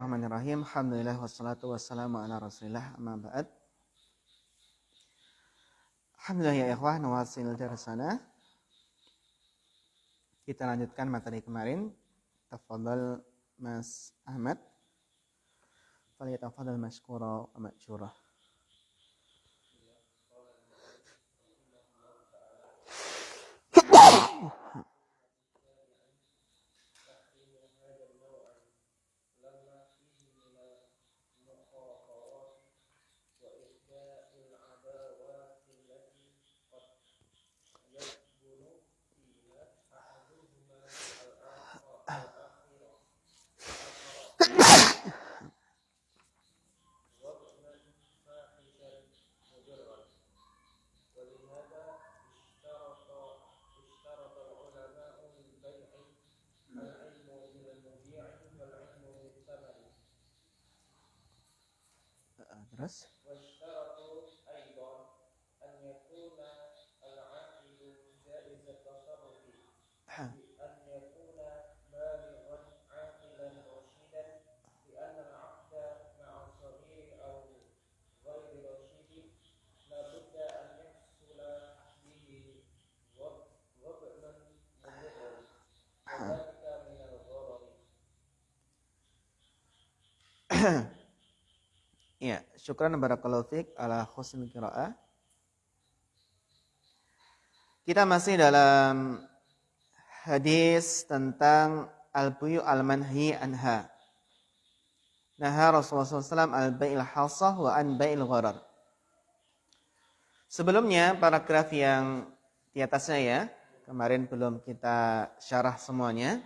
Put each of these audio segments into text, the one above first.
Bismillahirrahmanirrahim. Alhamdulillah wassalatu wassalamu ala Rasulillah amma ba'd. Alhamdulillah ya ikhwah, nawasil darsana. Kita lanjutkan materi kemarin. Tafadhal Mas Ahmad. Falyatafadhal mashkura wa ma'jura. Terus ya, syukran barakallahu fiik ala husnil qiraah. Kita masih dalam hadis tentang al-buyu al-manhi anha. Naha Rasulullah SAW al-bai'il hasah wa an bai'il gharar. Sebelumnya paragraf yang di atasnya ya, kemarin belum kita syarah semuanya.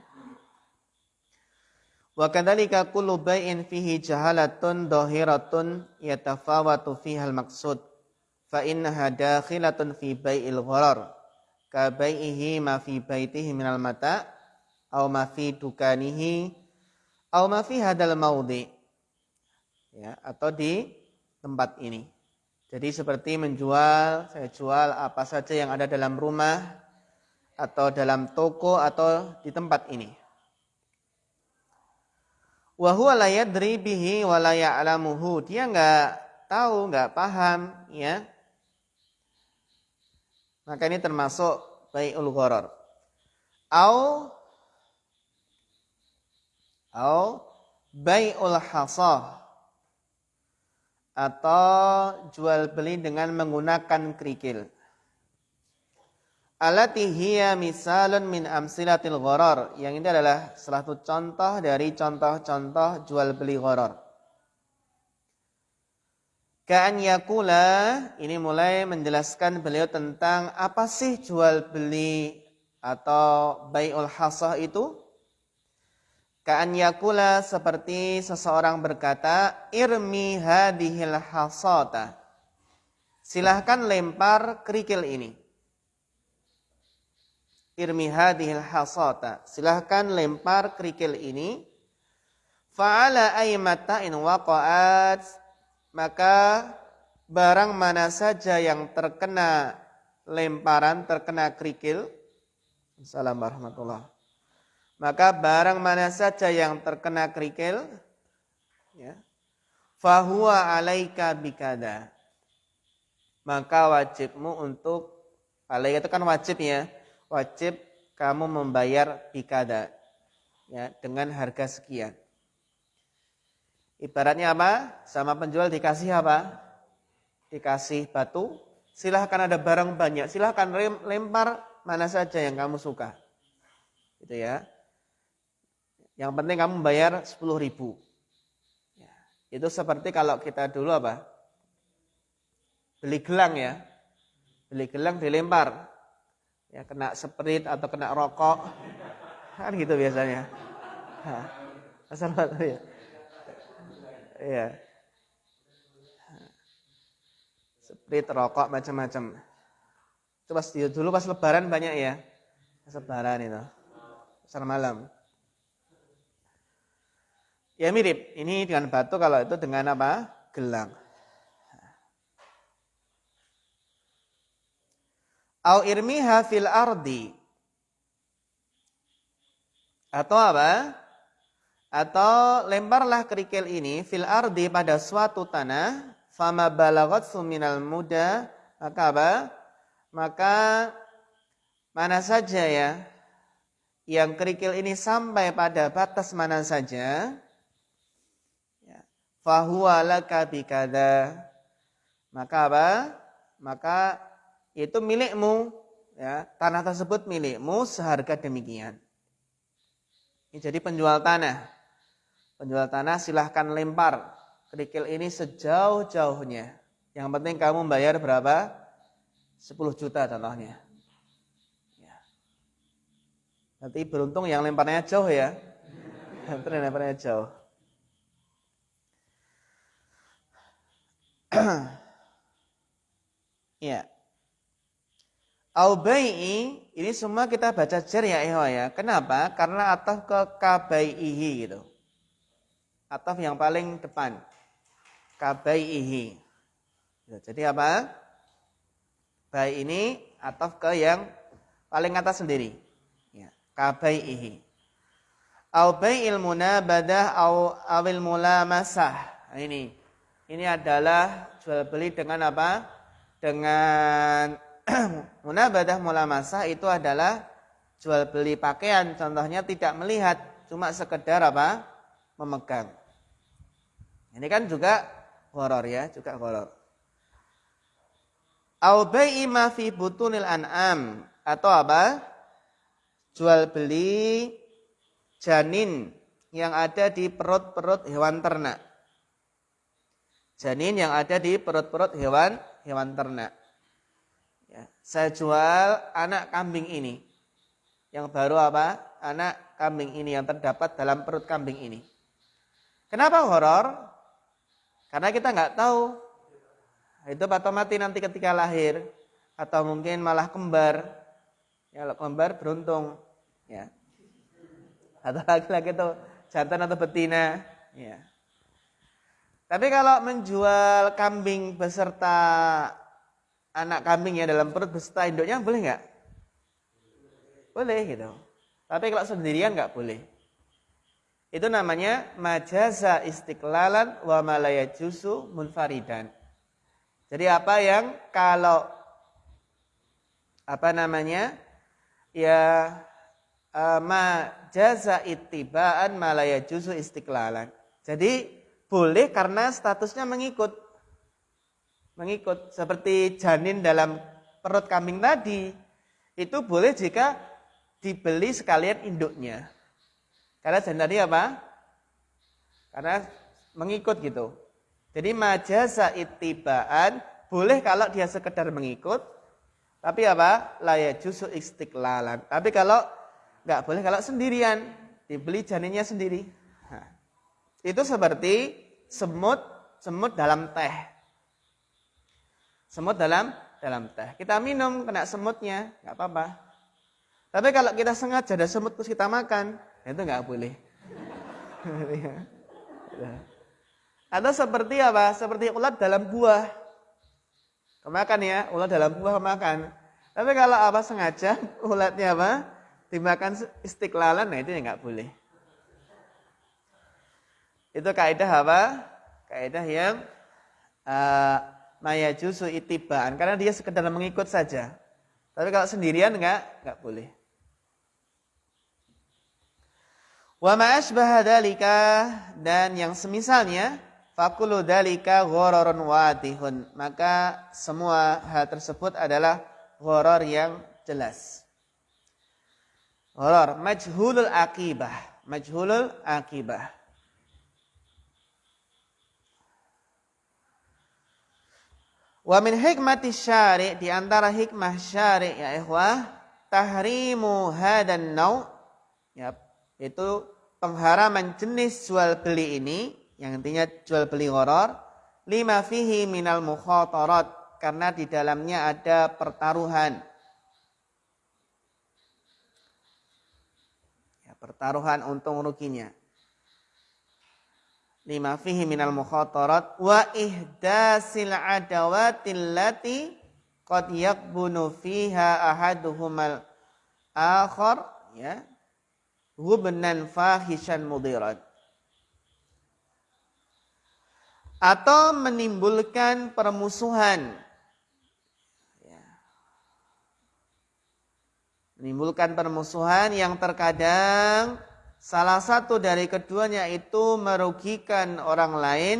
Wa kadzalika kullu bai'in fihi jahalatun dhahiratun yatafawatu fiha al-maqsud fa innaha dakhilatun fi bai'il gharar ka bai'ihi ma fi baitihi minal mata aw ma fi dukanihi aw ma fi hadal maudhi, ya, atau di tempat ini. Jadi seperti saya jual apa saja yang ada dalam rumah atau dalam toko atau di tempat ini. Wa huwa la yadri bihi wa la ya'lamuhu. Dia enggak tahu, enggak paham, ya. Maka ini termasuk bai'ul gharar. Au bai'ul hasah, atau jual beli dengan menggunakan kerikil. Allati hiya misalun min amsilatil gharar. Yang ini adalah salah satu contoh dari contoh-contoh jual beli gharar. Ka'an yakula, ini mulai menjelaskan beliau tentang apa sih jual beli atau bai'ul hasah itu. Ka'an yakula, seperti seseorang berkata, irmi hadihil hasata. Silahkan lempar kerikil ini. Irmi hadihil hasata, silahkan lempar kerikil ini. Fa'ala aymata'in waqa'at, maka barang mana saja yang terkena lemparan, terkena kerikil. Assalamualaikum warahmatullahi. Maka barang mana saja yang terkena kerikil, ya, fahuwa alaika bikada, maka wajibmu untuk, alaika itu kan wajib ya, wajib kamu membayar bikada, ya, dengan harga sekian. Ibaratnya apa? Sama penjual dikasih apa? Dikasih batu, silahkan, ada barang banyak, silahkan lempar mana saja yang kamu suka. Gitu ya. Yang penting kamu bayar 10.000. Ya, itu seperti kalau kita dulu apa? Beli gelang ya. Beli gelang dilempar. Ya, kena sprit atau kena rokok. Kan gitu biasanya. Assalamualaikum ya. Iya. Sprit, rokok, macam-macam. Itu pas dulu pas lebaran banyak ya. Pas lebaran itu. Pasar malam. Ya mirip. Ini dengan batu, kalau itu dengan apa? Gelang. Au irmiha fil ardi. Atau apa? Atau lemparlah kerikil ini fil ardi pada suatu tanah, fama balagat suminal muda, maka apa? Maka mana saja ya yang kerikil ini sampai pada batas mana saja, ya, fahuwa laka bikada, maka apa? Maka itu milikmu, ya, tanah tersebut milikmu seharga demikian. Ini jadi penjual tanah. Penjual tanah silahkan lempar kerikil ini sejauh-jauhnya. Yang penting kamu bayar berapa? 10 juta contohnya. Ya. Nanti beruntung yang lemparnya jauh ya. Yang lemparnya jauh. Ya. Aubai'i ini semua kita baca jar ya ya. Kenapa? Karena ataf ke kabai'ihi gitu. Ataf yang paling depan. Kabai'ihi. Jadi apa? Bai ini ataf ke yang paling atas sendiri. Ya, kabai'ihi. Aubai'il munabadah awil mulamasah. Nah, ini adalah jual beli dengan apa? Dengan munabadah mulamasah itu adalah jual beli pakaian. Contohnya tidak melihat, cuma sekedar apa? Memegang. Ini kan juga gharar ya, juga gharar. Au bai'i ma fi butunil an'am, atau apa? Jual beli janin yang ada di perut-perut hewan ternak. Janin yang ada di perut-perut hewan ternak. Ya, saya jual anak kambing ini. Yang baru apa? Anak kambing ini yang terdapat dalam perut kambing ini. Kenapa horor? Karena kita nggak tahu hidup atau mati nanti ketika lahir, atau mungkin malah kembar. Ya, kalau kembar beruntung, ya. Atau laki-laki itu jantan atau betina, ya. Tapi kalau menjual kambing beserta anak kambingnya dalam perut beserta induknya boleh nggak? Boleh gitu. Tapi kalau sendirian nggak boleh. Itu namanya majaza istiqlalan wa malayajusu munfaridan. Jadi apa yang kalau ya majaza ittibaan malayajusu istiqlalan. Jadi boleh karena statusnya mengikut seperti janin dalam perut kambing tadi. Itu boleh jika dibeli sekalian induknya. Karena janin tadi apa? Karena mengikut gitu. Jadi majaza ittibaan boleh kalau dia sekedar mengikut, tapi apa? La yajuzu istiqlalan. Tapi kalau enggak boleh kalau sendirian, dibeli janinnya sendiri. Nah, itu seperti semut dalam teh. Semut dalam teh. Kita minum kena semutnya, enggak apa-apa. Tapi kalau kita sengaja ada semut terus kita makan, itu enggak boleh. Atau seperti apa? Seperti ulat dalam buah. Kemakan ya, ulat dalam buah makan. Tapi kalau apa sengaja ulatnya apa? Dimakan istiqlalan, nah itu enggak boleh. Itu kaidah apa? Kaidah yang mayajuzu ittibaan, karena dia sekedar mengikut saja. Tapi kalau sendirian enggak boleh. Wa ma asbaha dzalika, dan yang semisalnya, faqulu dzalika ghararun wadihun, maka semua hal tersebut adalah gharar yang jelas. Gharar majhulul akibah. Wa min hikmati syari', di antara hikmah syari' ya ikhwah, tahrimu hadan nau', ya, itu pengharaman jenis jual beli ini, yang intinya jual beli gharar, lima fihi minal mukhatarat, karena di dalamnya ada pertaruhan. Ya, pertaruhan untung ruginya. Lima fihi minal mukhatarat wa ihdasil adawatil lati qad yakbunu fiha ahaduhumal akhar, ya, hubnan fahishan mudirat. atau menimbulkan permusuhan. Menimbulkan permusuhan yang terkadang salah satu dari keduanya itu merugikan orang lain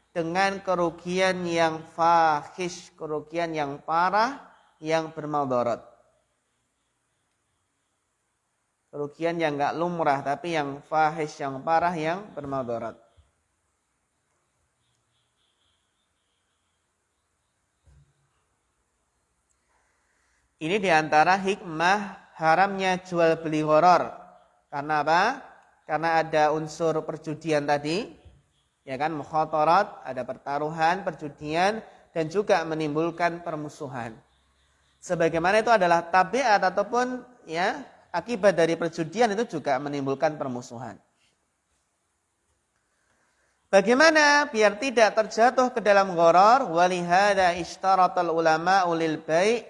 dengan kerugian yang fahish, kerugian yang parah, yang bermadarat. Kerugian yang enggak lumrah, tapi yang fahish, yang parah, yang bermadarat. Ini diantara hikmah haramnya jual beli gharar. Karena apa? Karena ada unsur perjudian tadi, ya kan, mukhatarat, ada pertaruhan, perjudian, dan juga menimbulkan permusuhan. Sebagaimana itu adalah tabiat ataupun ya akibat dari perjudian itu juga menimbulkan permusuhan. Bagaimana biar tidak terjatuh ke dalam gharar? Walihada ishtaratal ulama ulil bai'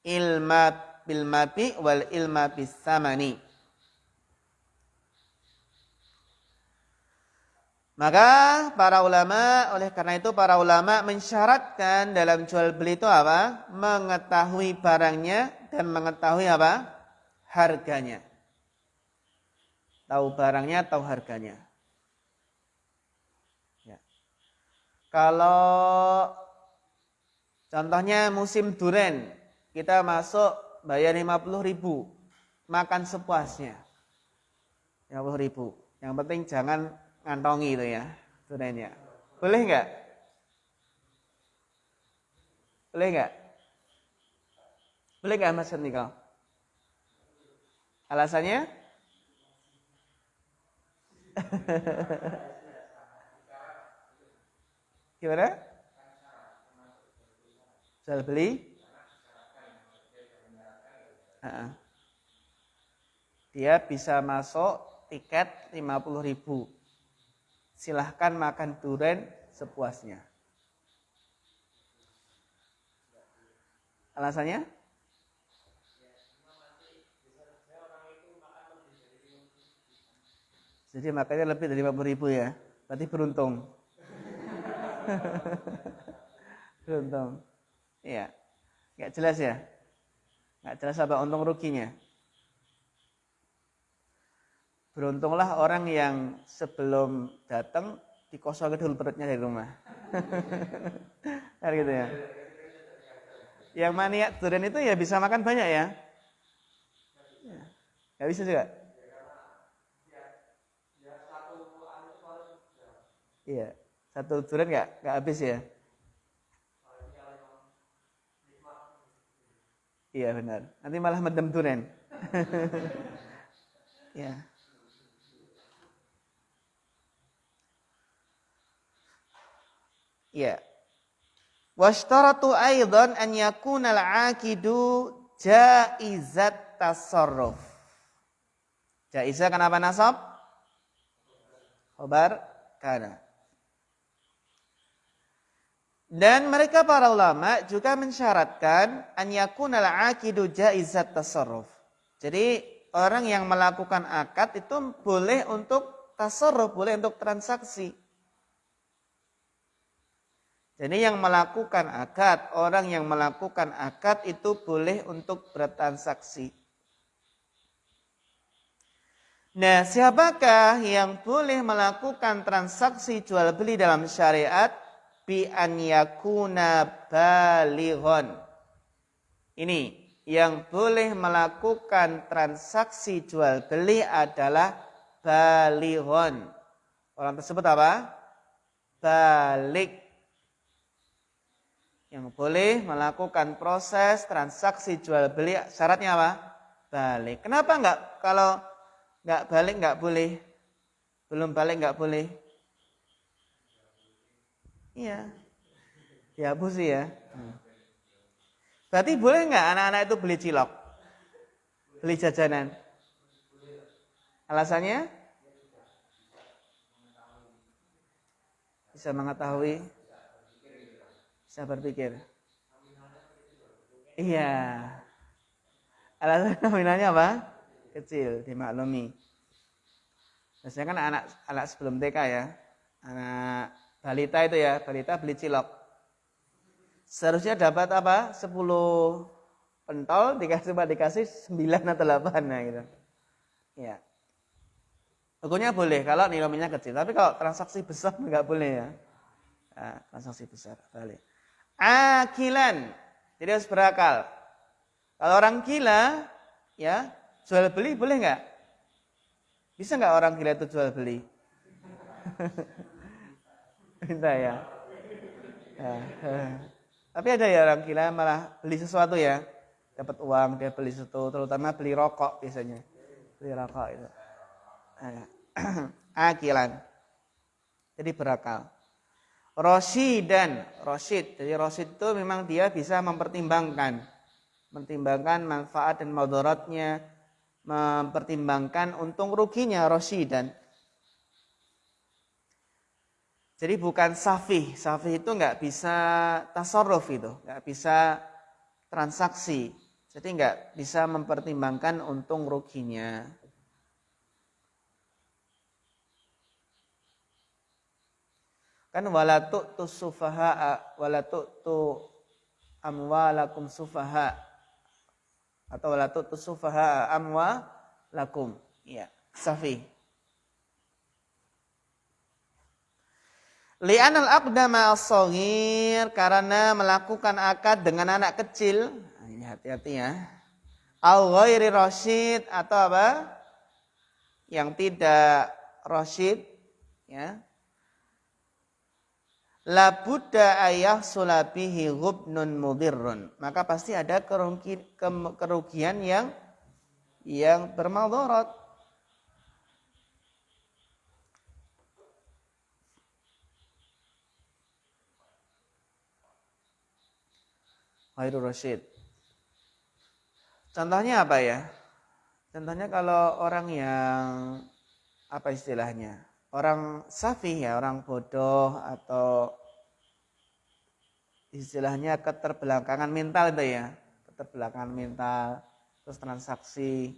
ilma bil mabi wal ilma bis samani. Maka para ulama, oleh karena itu para ulama mensyaratkan dalam jual beli itu apa? Mengetahui barangnya dan mengetahui apa? Harganya. Tahu barangnya, tahu harganya. Ya. Kalau contohnya musim duren, kita masuk bayar 50.000, makan sepuasnya. 50.000. Yang penting jangan ngantongi itu ya, durennya. Boleh enggak? Boleh enggak? Boleh enggak Mas Niko? Alasannya? Gimana? Jual beli? Dia bisa masuk tiket 50.000. Silahkan makan durian sepuasnya. Alasannya? Jadi makannya lebih dari 50.000 ya. Berarti beruntung. Beruntung. Iya. Enggak jelas ya? Enggak jelas apa untung ruginya. Beruntunglah orang yang sebelum datang dikosongin dulu perutnya dari rumah. Kan gitu ya. Yang maniak durian itu ya bisa makan banyak ya. Enggak bisa juga. Iya, satu durian enggak habis ya. Iya benar. Nanti malah mendem durian. Ya. Ya. Washtaratu aidan an yakuna al-aqidu jaizat tasarruf. Jaizah kenapa nasab? Khabar kana. Dan mereka para ulama juga mensyaratkan an yakuna al-aqidu jaizat tasarruf. Jadi orang yang melakukan akad itu boleh untuk tasarruf, boleh untuk transaksi. Jadi yang melakukan akad, orang yang melakukan akad itu boleh untuk bertransaksi. Nah, siapakah yang boleh melakukan transaksi jual beli dalam syariat? Bi an yakuna balighon. Ini yang boleh melakukan transaksi jual beli adalah balighon. Orang tersebut apa? Balik. Yang boleh melakukan proses transaksi jual beli syaratnya apa? Balik. Kenapa enggak? Kalau enggak balik enggak boleh. Belum balik enggak boleh. Iya. Dihapus ya. Berarti boleh enggak anak-anak itu beli cilok? Beli jajanan? Alasannya? Bisa mengetahui. Bisa berpikir. Iya. Alasan nominalnya apa? Kecil, dimaklumi. Biasanya kan anak sebelum TK ya. Anak Balita itu ya, balita beli cilok. Seharusnya dapat apa? 10 pentol, dikasih 9 atau 8 nah gitu. Ya. Hukumnya boleh kalau nilainya kecil, tapi kalau transaksi besar enggak boleh ya. Nah, transaksi besar balik. Akilan. Jadi harus berakal. Kalau orang gila ya, jual beli boleh enggak? Bisa enggak orang gila itu jual beli? Bisa ya. Tapi ada ya orang gila malah beli sesuatu ya. Dapat uang dia beli sesuatu, terutama beli rokok biasanya. Beli rokok itu. Akilan. Jadi berakal. Rasyidan, rasyid. Jadi rasyid itu memang dia bisa mempertimbangkan manfaat dan madaratnya, mempertimbangkan untung ruginya rasyidan. Jadi bukan safih. Safih itu enggak bisa tasarruf itu, enggak bisa transaksi. Jadi enggak bisa mempertimbangkan untung ruginya. Kan wala tu'tu sufaha wala tu'tu amwalakum sufaha atau wala tu'tu sufaha amwalakum. Ya, safi. Li'anal aqdama as-shaghir, karena melakukan akad dengan anak kecil. Ini hati-hati ya. Au ghairi rasyid, atau apa? Yang tidak rasyid, ya. La budda ayah sulabihi ghubnun mudirrun. Maka pasti ada kerugian yang bermadarat. Ghairur rasyid. Contohnya apa ya? Contohnya kalau orang yang apa istilahnya? Orang safih ya, orang bodoh atau istilahnya keterbelakangan mental itu ya. Keterbelakangan mental, terus transaksi.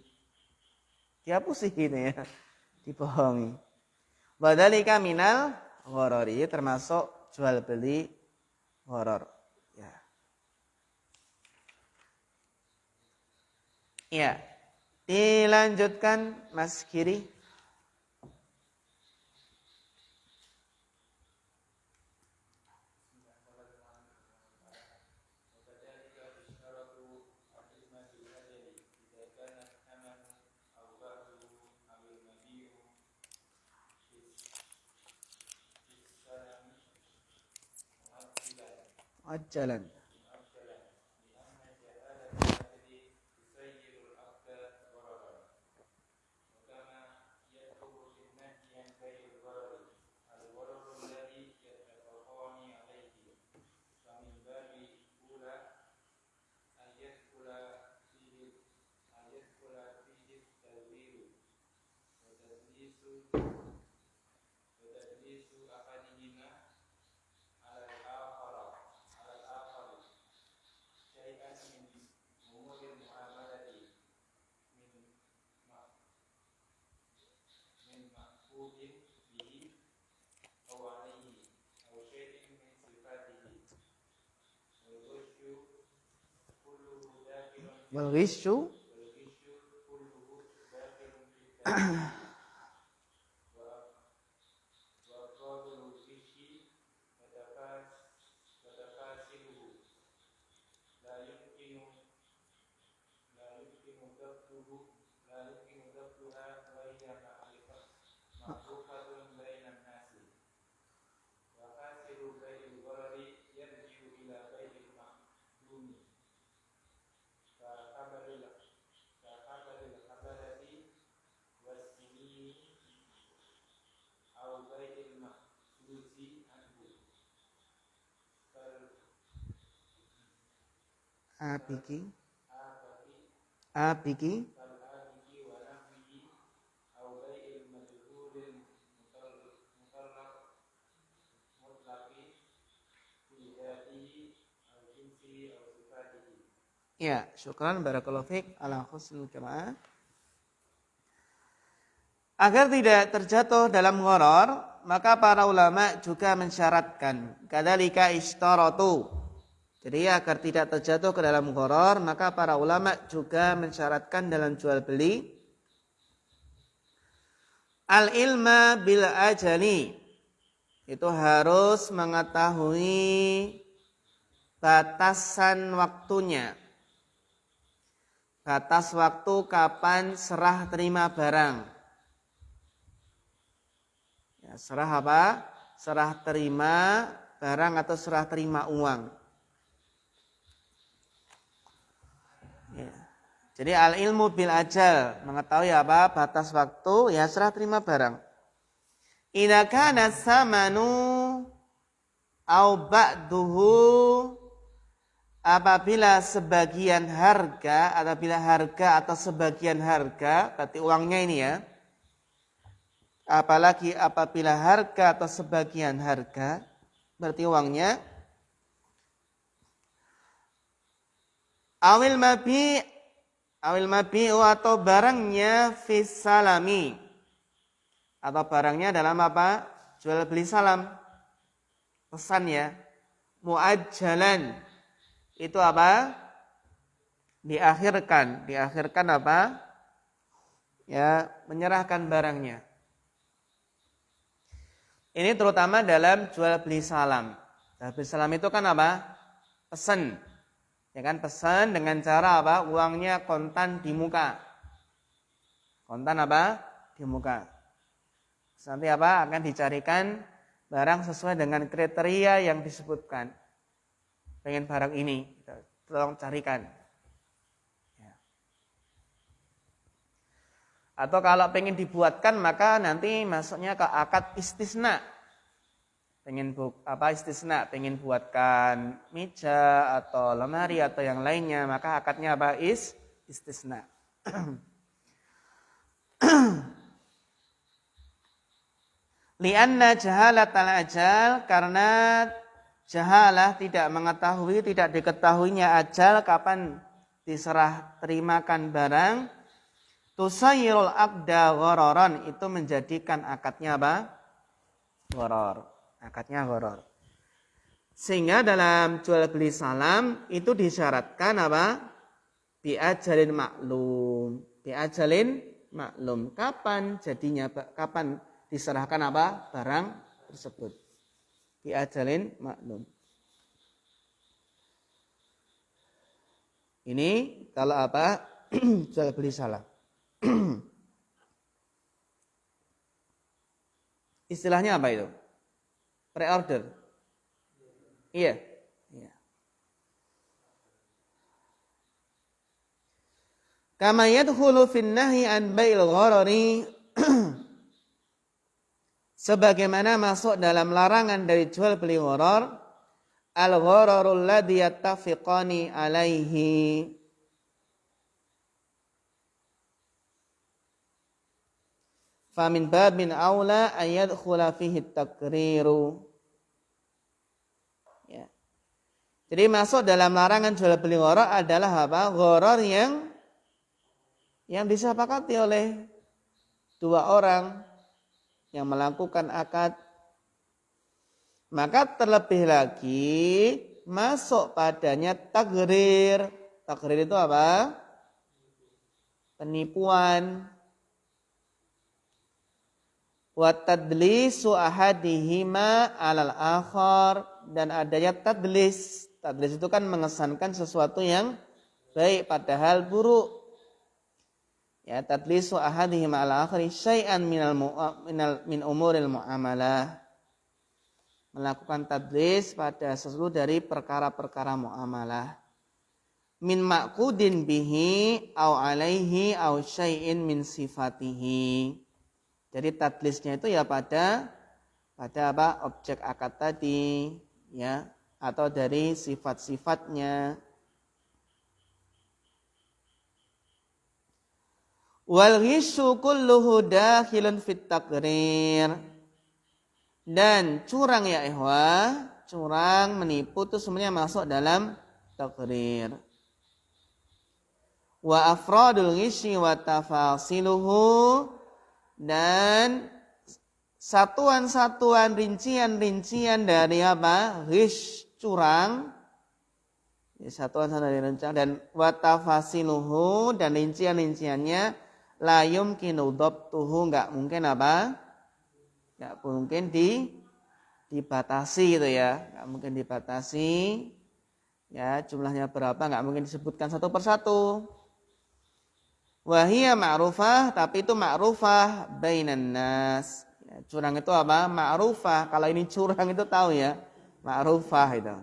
Dihapusi gitu ya. Dibohongi. Wadhalika minal gharari, termasuk jual beli gharar. Ya. Ya. Dilanjutkan Mas Kiri. Ajalan. Wal ghisyu abiki ya, syukran barakallahu fiik ala husnul jamaah. Agar tidak terjatuh dalam gharar, maka para ulama juga mensyaratkan kadzalika ishtaratu. Jadi agar tidak terjatuh ke dalam gharar, maka para ulama juga mensyaratkan dalam jual beli al-ilma bil ajali. Itu harus mengetahui batasan waktunya. Batas waktu kapan serah terima barang. Ya, serah apa? Serah terima barang atau serah terima uang. Ya. Jadi al-ilmu bil ajal, mengetahui apa? Batas waktu, ya serah terima barang. Idza kana samanu au ba'duhu, apabila sebagian harga, atau sebagian harga, berarti uangnya ini ya. Apalagi apabila harga atau sebagian harga, berarti uangnya. Awil mabi'u atau barangnya fis salami. Atau barangnya dalam apa? Jual beli salam. Pesan ya. Muajjalan. Itu apa? Diakhirkan. Diakhirkan apa? Ya, menyerahkan barangnya. Ini terutama dalam jual beli salam. Jual beli salam itu kan apa? Pesan. Ya kan, pesan dengan cara apa? Uangnya kontan di muka. Kontan apa? Di muka. Nanti apa? Akan dicarikan barang sesuai dengan kriteria yang disebutkan. Pengen barang ini, tolong carikan. Ya. Atau kalau pengen dibuatkan, maka nanti masuknya ke akad istisna. Pengen istisna, pengen buatkan meja atau lemari atau yang lainnya, maka akadnya apa? Istisna. Lianna jahalatal ajal, karena jahalah tidak mengetahui, tidak diketahuinya ajal kapan diserah terimakan barang, tusayyirul aqda ghararan, itu menjadikan akadnya apa? Gharar. Akadnya gharar. Sehingga dalam jual beli salam itu disyaratkan apa? Biajalin maklum. Biajalin maklum. Kapan jadinya? Kapan diserahkan apa? Barang tersebut. Biajalin maklum. Ini kalau apa? Jual beli salam. Istilahnya apa itu? Pre-order. Iya. Iya. Kama yadkhulu fin nahyi an bai'il gharari, sebagaimana masuk dalam larangan dari jual beli gharar, al-ghararul ladzi yattafiqani alaihi, famin babin aula ayadkhula fihi at-taqriru. Ya. Jadi masuk dalam larangan jual beli gharar adalah apa? Gharar yang disepakati oleh dua orang yang melakukan akad. Maka terlebih lagi masuk padanya taqrir. Taqrir itu apa? Penipuan. Wa tadlisu ahadihima alal akhar, dan adanya tadlis. Tadlis itu kan mengesankan sesuatu yang baik padahal buruk. Ya, tadlisu ahadihima alal akhari syai'an min umuril muamalah. Melakukan tadlis pada sesuatu dari perkara-perkara muamalah. Min ma'qudin bihi au alaihi au syai'in min sifatihi. Jadi tadlisnya itu ya pada apa? Objek akad tadi, ya, atau dari sifat-sifatnya. Wal ghisyu kulluhu dakhilun fit taqrir. Dan curang ya ikhwah, curang, menipu itu semuanya masuk dalam taqrir. Wa afradul ghisyi wa tafasiluhu, dan satuan-satuan rincian-rincian dari apa? Ghish, curang. Satuan-satuan dari rincian dan watafasiluhu dan rincian-rinciannya la yumkinu dhabtuhu, enggak mungkin apa? Enggak mungkin dibatasi gitu ya. Enggak mungkin dibatasi. Ya, jumlahnya berapa enggak mungkin disebutkan satu persatu. Wahia ma'rufah, tapi itu ma'rufah bainan nas. Ya, curang itu apa? Ma'rufah. Kalau ini curang itu tahu ya. Ma'rufah itu.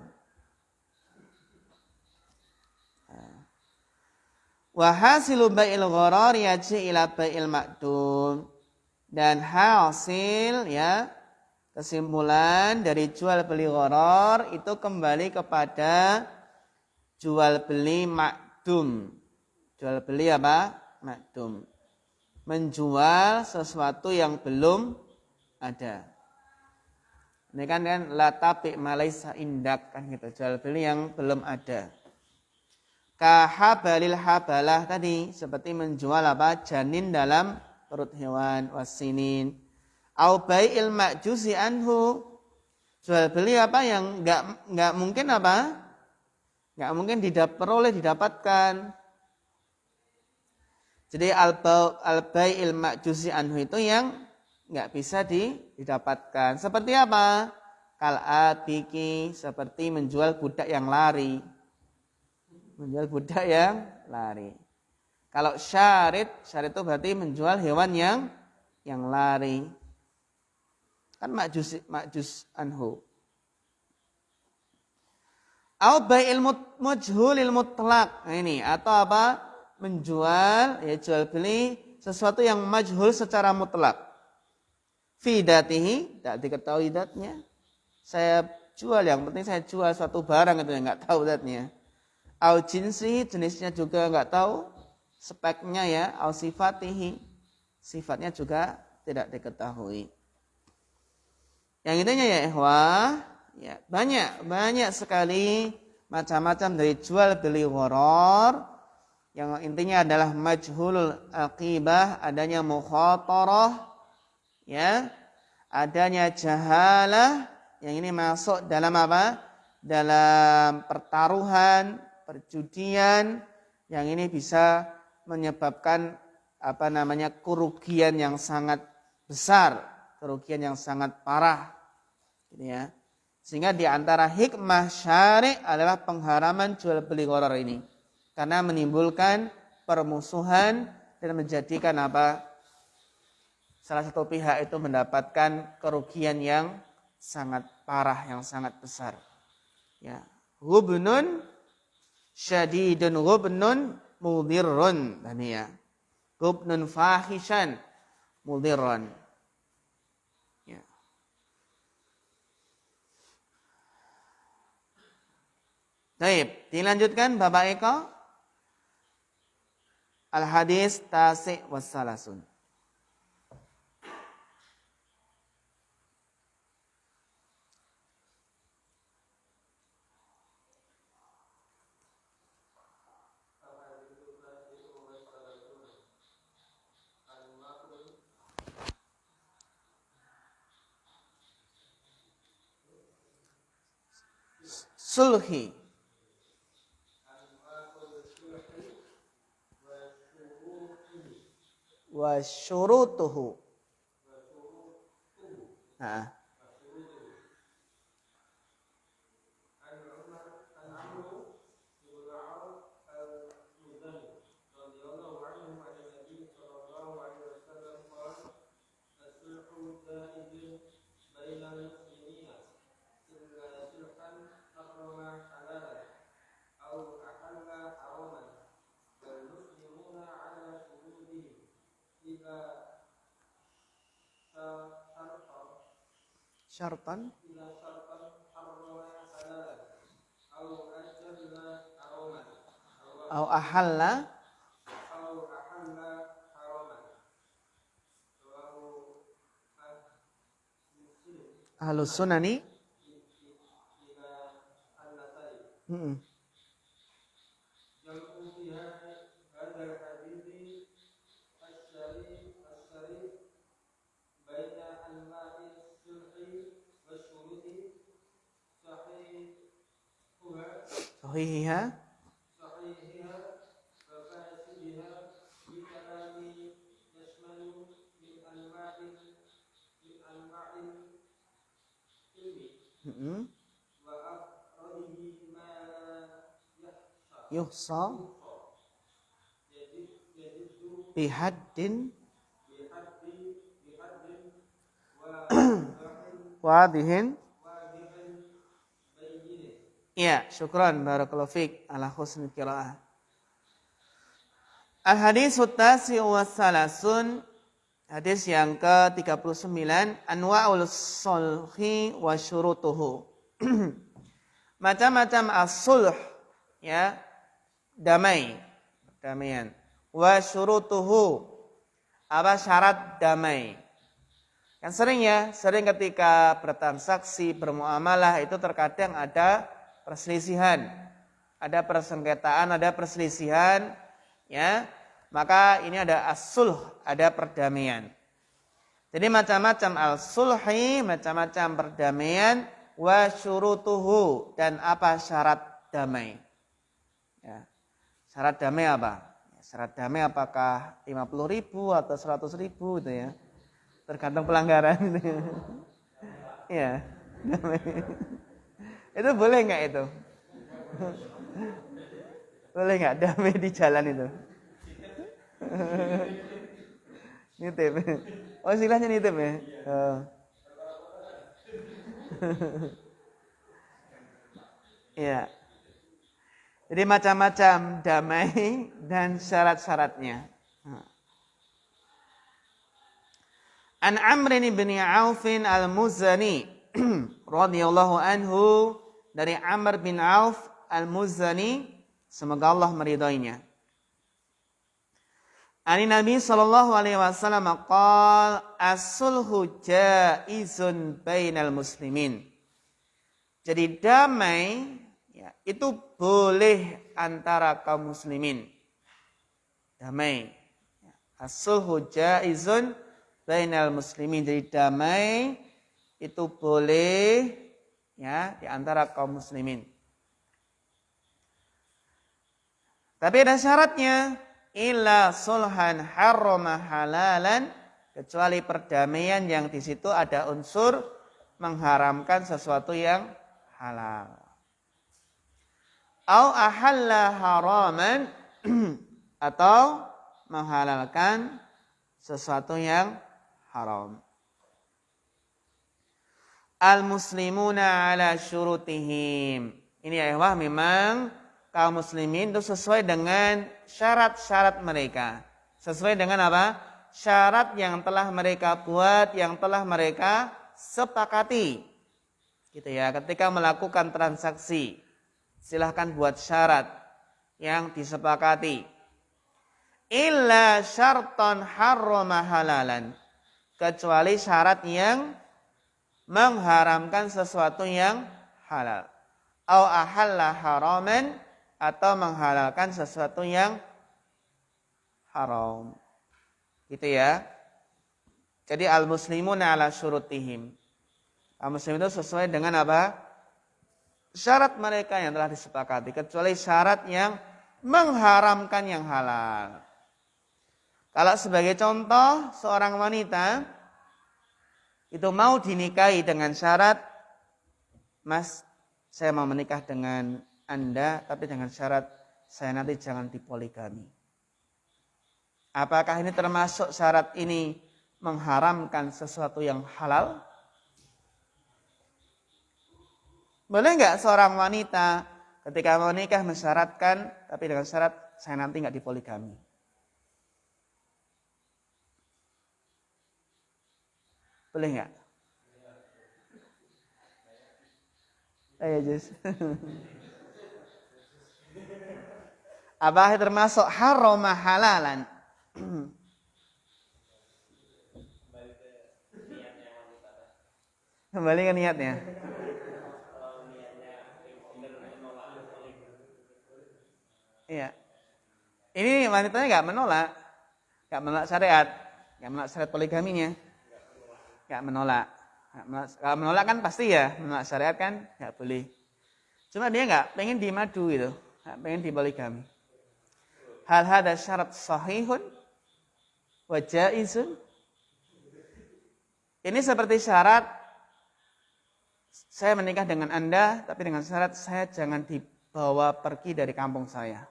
Wa hasilu bai'il gharar yaji ila bai'il ma'dum. Dan hasil ya, kesimpulan dari jual beli gharar itu kembali kepada jual beli ma'dum. Jual beli apa? Ma'dum. Menjual sesuatu yang belum ada. Ini kan la tabi' ma laisa indak kan gitu. Jual beli yang belum ada. Kahabalil habalah tadi seperti menjual apa? Janin dalam perut hewan, wasinin. Au bai'il ma'juzi anhu. Jual beli apa yang enggak mungkin apa? Enggak mungkin didapatkan. Jadi al-bai'il ma'juzi anhu itu yang enggak bisa didapatkan. Seperti apa? Kal-atiki, seperti menjual budak yang lari. Menjual budak yang lari. Kalau syarit itu berarti menjual hewan yang lari. Kan ma'juz anhu. Au bai'il majhulil mutlaq. Nah ini atau apa? Menjual ya jual beli sesuatu yang majhul secara mutlak. Fi datihi, tidak diketahui datnya. Saya jual, yang penting saya jual suatu barang itu yang enggak tahu datnya. Au jinsi, jenisnya juga enggak tahu, speknya ya, au sifatihi, sifatnya juga tidak diketahui. Yang intinya ya ikhwah, ya banyak sekali macam-macam dari jual beli gharar. Yang intinya adalah majhulul aqibah, adanya mukhatarah, ya, adanya jahalah, yang ini masuk dalam apa? Dalam pertaruhan, perjudian, yang ini bisa menyebabkan kerugian yang sangat besar, kerugian yang sangat parah, gitu ya. Sehingga di antara hikmah syari' adalah pengharaman jual beli gharar ini, karena menimbulkan permusuhan dan menjadikan salah satu pihak itu mendapatkan kerugian yang sangat parah, yang sangat besar. Ya, ghubnun syadidun ghubnun mudhirrun, tadi ya. Ghubnun fahishan mudhirrun. Ya. Baik, dilanjutkan Bapak Eko. Al-hadis tasi' wassalasun. Sulhi wa syurutuhu. Nah. Syartan au ahalla ahlus sunani. sahihiha yuhsa bihaddin wadihin. Ya, syukran barakallahu fiik ala husnil qiraah. Al-haditsut tasi' wa salasun, hadis yang ke-39, anwa'ul sulhi wa syurutuhu. Macam-macam as-sulh, ya, damaian. Wa syurutuhu, apa syarat damai. Yang sering ketika bertransaksi, bermuamalah itu terkadang ada perselisihan, ada persengketaan, ada perselisihan, ya. Maka ini ada as-sulh, ada perdamaian. Jadi macam-macam al-sulhi, macam-macam perdamaian, wa syurutuhu, dan apa syarat damai. Ya. Syarat damai apa? Syarat damai apakah 50.000 atau 100.000 itu ya. Tergantung pelanggaran itu. Ya, damai. Itu boleh nggak itu? Boleh nggak damai di jalan itu? Nitip. Oh, silahnya nitip ya. Oh. Ya. Jadi macam-macam damai dan syarat-syaratnya. An Amr bin Auf al-Muzani radhiyallahu anhu, dari Amr bin Auf al-Muzani, semoga Allah meridainya. Ani Nabi sallallahu alaihi wasallam qala as-sulhu jaizun bainal muslimin. Jadi damai, ya, itu boleh antara kaum muslimin. Damai. As-sulhu jaizun bainal muslimin. Jadi damai itu boleh, ya, di antara kaum muslimin. Tapi ada syaratnya, illa sulhan harrama halalan, kecuali perdamaian yang di situ ada unsur mengharamkan sesuatu yang halal. Au ahalla haraman, atau menghalalkan sesuatu yang haram. Al-muslimuna ala syurutihim. Ini ya, memang kaum muslimin itu sesuai dengan syarat-syarat mereka. Sesuai dengan apa? Syarat yang telah mereka buat, yang telah mereka sepakati. Gitu ya, ketika melakukan transaksi, silahkan buat syarat yang disepakati. Illa syartan harrama halalan, kecuali syarat yang mengharamkan sesuatu yang halal. Au ahalla haraman, atau menghalalkan sesuatu yang haram. Gitu ya. Jadi al-muslimuna ala syurutihim. Al-muslim itu sesuai dengan apa? Syarat mereka yang telah disepakati, kecuali syarat yang mengharamkan yang halal. Kalau sebagai contoh, seorang wanita itu mau dinikahi dengan syarat, Mas, saya mau menikah dengan Anda, tapi dengan syarat saya nanti jangan dipoligami. Apakah ini termasuk syarat ini mengharamkan sesuatu yang halal? Boleh nggak seorang wanita ketika mau nikah mensyaratkan, tapi dengan syarat saya nanti nggak dipoligami? Boleh nggak? Ayo Jus. Apa termasuk harama halalan? Kembali ke niatnya. Iya. Ini wanitanya nggak menolak syariat, nggak menolak syariat poligaminya. Nggak menolak. Kalau menolak kan pasti ya, menolak syariat kan nggak boleh. Cuma dia nggak pengen dimadu gitu, nggak pengen dipoligami. Hal hadza syarat sahihun wa jaizun. Ini seperti syarat saya menikah dengan Anda, tapi dengan syarat saya jangan dibawa pergi dari kampung saya.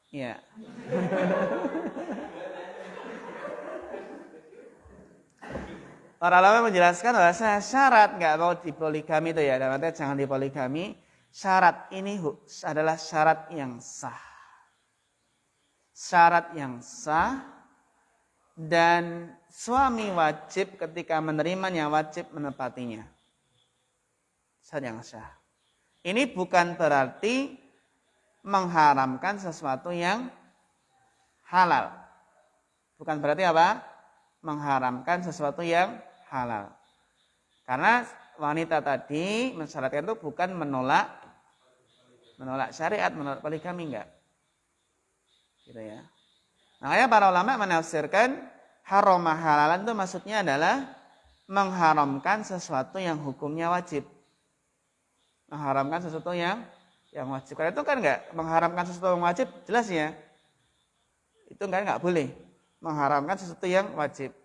Ya. Para ulama menjelaskan bahwa syarat nggak mau dipoligami itu ya, dalam artinya jangan dipoligami. Syarat ini adalah syarat yang sah. Syarat yang sah dan suami wajib ketika menerimanya wajib menepatinya. Syarat yang sah. Ini bukan berarti mengharamkan sesuatu yang halal. Bukan berarti apa? Mengharamkan sesuatu yang halal. Karena wanita tadi mensyaratkan itu bukan menolak syariat, menolak poligami, enggak. Gitu ya. Makanya para ulama menafsirkan haram halalan itu maksudnya adalah mengharamkan sesuatu yang hukumnya wajib. Mengharamkan sesuatu yang wajib. Karena itu kan enggak mengharamkan sesuatu yang wajib, jelas ya. Itu enggak boleh. Mengharamkan sesuatu yang wajib.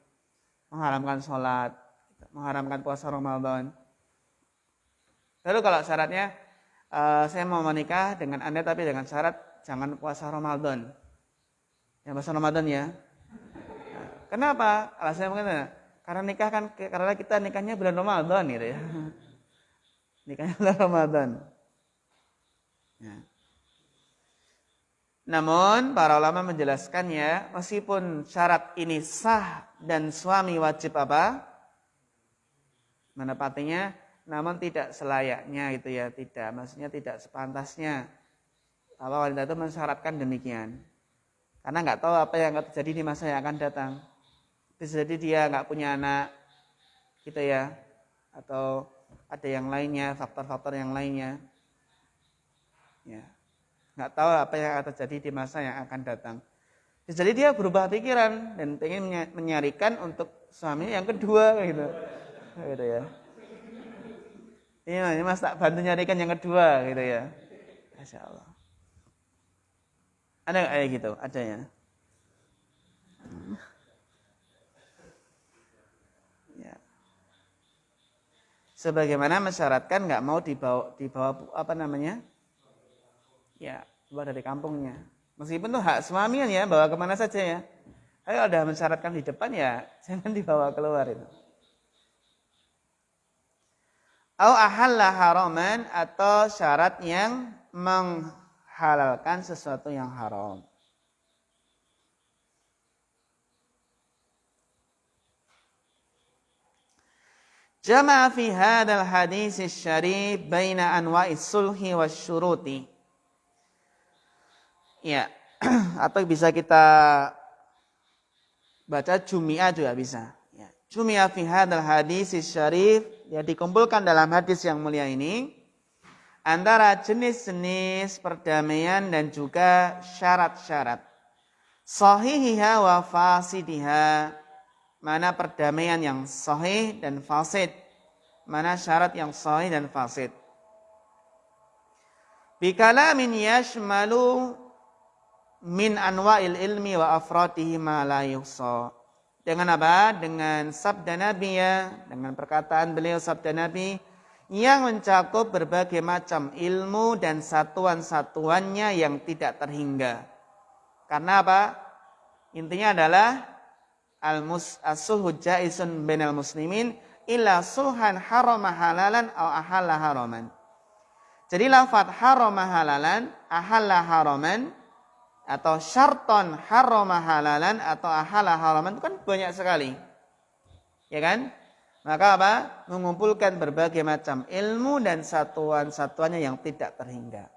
Mengharamkan sholat, mengharamkan puasa Ramadan. Lalu kalau syaratnya saya mau menikah dengan Anda tapi dengan syarat jangan puasa Ramadan. Ya puasa Ramadan ya. Nah, kenapa? Alasannya mungkin karena kita nikahnya bulan Ramadan gitu ya. Nikahnya bulan Ramadan. Ya. Namun para ulama menjelaskannya, meskipun syarat ini sah dan suami wajib apa? Menepatinya, namun tidak selayaknya gitu ya, maksudnya tidak sepantasnya wanita itu mensyaratkan demikian. Karena nggak tahu apa yang akan terjadi di masa yang akan datang. Bisa jadi dia nggak punya anak, gitu ya, atau ada yang lainnya, faktor-faktor yang lainnya. Ya. Nggak tahu apa yang akan terjadi di masa yang akan datang. Jadi dia berubah pikiran dan ingin menyarikan untuk suaminya yang kedua gitu ya. Ini Mas tak bantu nyarikan yang kedua gitu ya. Masya Allah. Ada nggak kayak gitu? Ada ya. Ya. Sebagaimana mensyaratkan nggak mau dibawa apa namanya? Ya, keluar dari kampungnya. Meskipun itu hak suami ya, bawa kemana saja ya. Tapi kalau sudah mensyaratkan di depan ya, jangan dibawa keluar itu. Au ahalla haraman, atau syarat yang menghalalkan sesuatu yang haram. Jama'a fi hadzal hadis syarif baina anwa'is sulhi wasyuruti. Ya, atau bisa kita baca Jumi'ah juga bisa. Ya. Jumi'ah fi hadzal hadis syarif, ya dikumpulkan dalam hadis yang mulia ini antara jenis-jenis perdamaian dan juga syarat-syarat. Sahihiha wa fasidiha, mana perdamaian yang sahih dan fasid, mana syarat yang sahih dan fasid. Bikalamin yashmalu min anwa'il ilmi wa afratihi ma la yuhsa. Dengan apa? Dengan sabda Nabi ya, dengan perkataan beliau sabda Nabi yang mencakup berbagai macam ilmu dan satuan-satuannya yang tidak terhingga. Karena apa? Intinya adalah as-sulhu jaizun bainal muslimin illa sulhan harama halalan aw ahalla haraman. Jadi lafaz harama halalan, ahalla haraman, atau syarton harama halalan atau ahala haraman itu kan banyak sekali. Ya kan? Maka apa? Mengumpulkan berbagai macam ilmu dan satuan-satuannya yang tidak terhingga.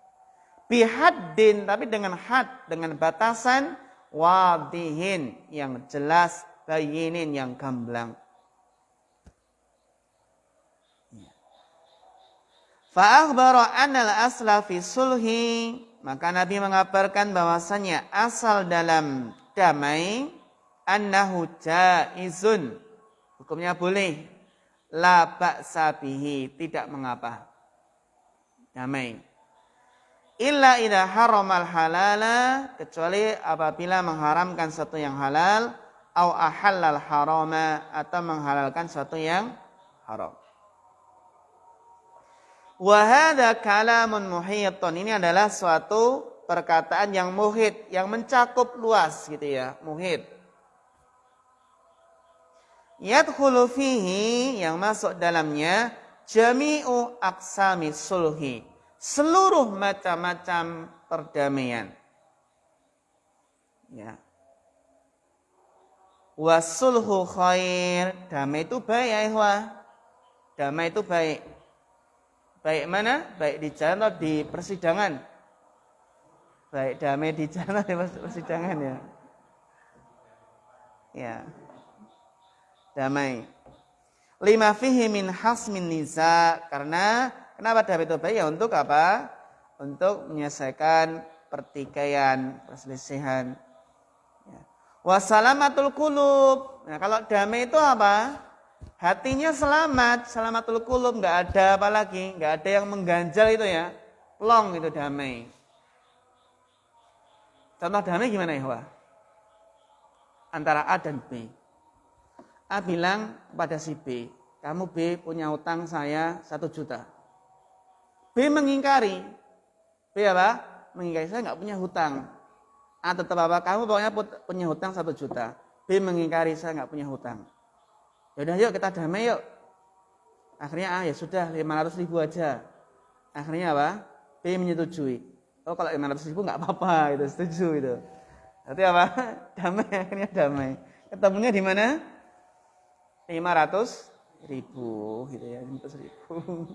Bihaddin, tapi dengan had, dengan batasan wadihin, yang jelas, bayinin, yang gamblang. Fa akhbara anna al-asla fi sulhi, maka Nabi mengabarkan bahwasanya asal dalam damai annahu jaizun, hukumnya boleh. La ba'sa bihi, tidak mengapa. Damai. Illa idza haramal halala, kecuali apabila mengharamkan sesuatu yang halal, au ahallal harama, atau menghalalkan sesuatu yang haram. Wa hadza kalamun muhitun, ini adalah suatu perkataan yang muhit, yang mencakup luas gitu ya, muhit. Yadkhulu fihi, yang masuk dalamnya jami'u aqsami sulhi, seluruh macam-macam perdamaian. Ya. Wasulhu khair, damai itu baik ya ikhwah. Damai itu baik. Baik mana? Baik di jalan atau di persidangan? Baik damai di jalan atau di persidangan ya. Ya. Damai. Lima fihi min hasmin niza, karena kenapa damai itu baik? Ya untuk apa? Untuk menyelesaikan pertikaian, perselisihan. Ya. Wassalamatul qulub. Nah, kalau damai itu apa? Hatinya selamat, selamatul qulub, enggak ada apa lagi, enggak ada yang mengganjal itu ya. Plong itu damai. Contoh damai gimana ya, Wah? Antara A dan B. A bilang kepada si B, kamu B punya utang saya 1 juta. B mengingkari. B apa? Mengingkari, saya enggak punya hutang. A tetap apa? Kamu pokoknya punya hutang 1 juta. B mengingkari, saya enggak punya hutang. Yaudah yuk kita damai yuk. Akhirnya ya sudah 500.000 aja. Akhirnya apa? B menyetujui. Oh kalau 500.000 nggak apa-apa, itu setuju itu. Berarti apa? Damai, akhirnya damai. Ketemunya di mana? 500.000 gitu ya, 500.000.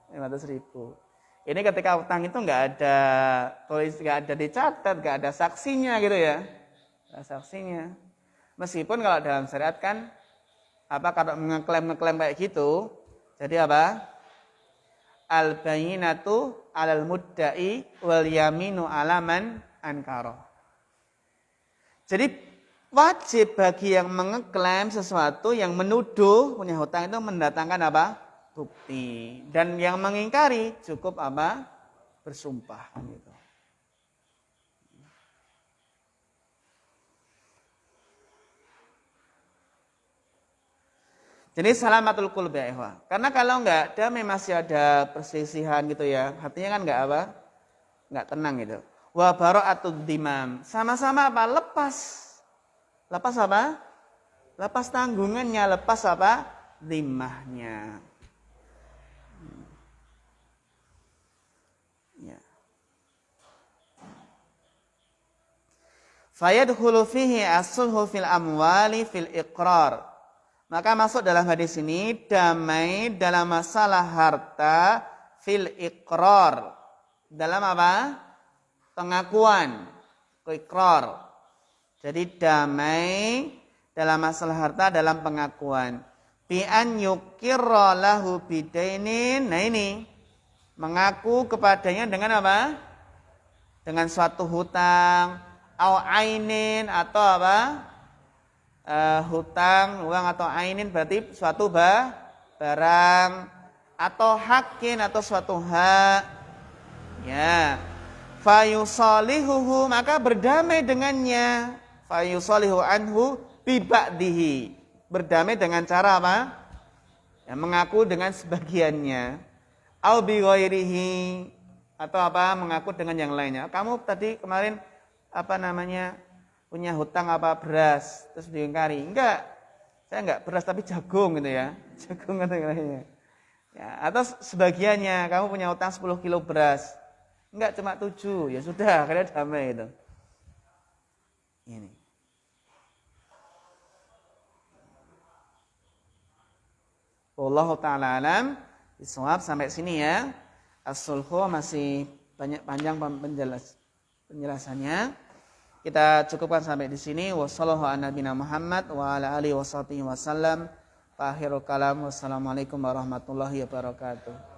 500.000. Ini ketika utang itu nggak ada tulis, nggak ada dicatat, nggak ada saksinya gitu ya. Nggak ada saksinya. Meskipun kalau dalam syariat kan kalau ngeklaim kayak gitu, jadi apa? Al-bayyinatu 'alal mudda'i wal yaminu 'ala man ankara. Jadi wajib bagi yang mengeklaim sesuatu, yang menuduh punya hutang itu mendatangkan apa? Bukti. Dan yang mengingkari cukup apa? Bersumpah gitu. Jadi salamatul qulub ya ikhwah. Karena kalau enggak damai, masih ada perselisihan gitu ya. Hatinya kan enggak apa? Enggak tenang gitu. Wa bara'atud dimam. Sama-sama apa? Lepas. Lepas apa? Lepas tanggungannya, lepas apa? Dimahnya. Ya. Fayadkhulu fihi as-sulhu fil amwali fil iqrar. Maka masuk dalam hadis ini damai dalam masalah harta fil iqrar. Dalam apa? Pengakuan. Iqrar. Jadi damai dalam masalah harta dalam pengakuan. Bi an yukirra lahu bidainin. Nah ini mengaku kepadanya dengan apa? Dengan suatu hutang, au ainin, atau apa? Hutang, uang atau ainin berarti suatu barang, atau hakin atau suatu hak. Ya. Fayusalihuhu, maka berdamai dengannya. Fayusalihu anhu biba'dihi. Berdamai dengan cara apa? Ya, mengaku dengan sebagiannya. Au bi ghairihi, atau apa? Mengaku dengan yang lainnya. Kamu tadi kemarin punya hutang apa beras, terus diingkari. Enggak, saya enggak beras tapi jagung gitu ya. Jagung atau yang lainnya. Ya, atau sebagiannya, kamu punya hutang 10 kilo beras. Enggak, cuma 7. Ya sudah, akhirnya damai itu. Ini. Wallahu ta'ala alam. Bisawab, sampai sini ya. As-sulhu masih banyak panjang penjelasannya. Kita cukupkan sampai di sini. Wassallallahu ala nabiyina Muhammad wa ala alihi washabihi wasallam. Akhirul kalam. Wassalamualaikum warahmatullahi wabarakatuh.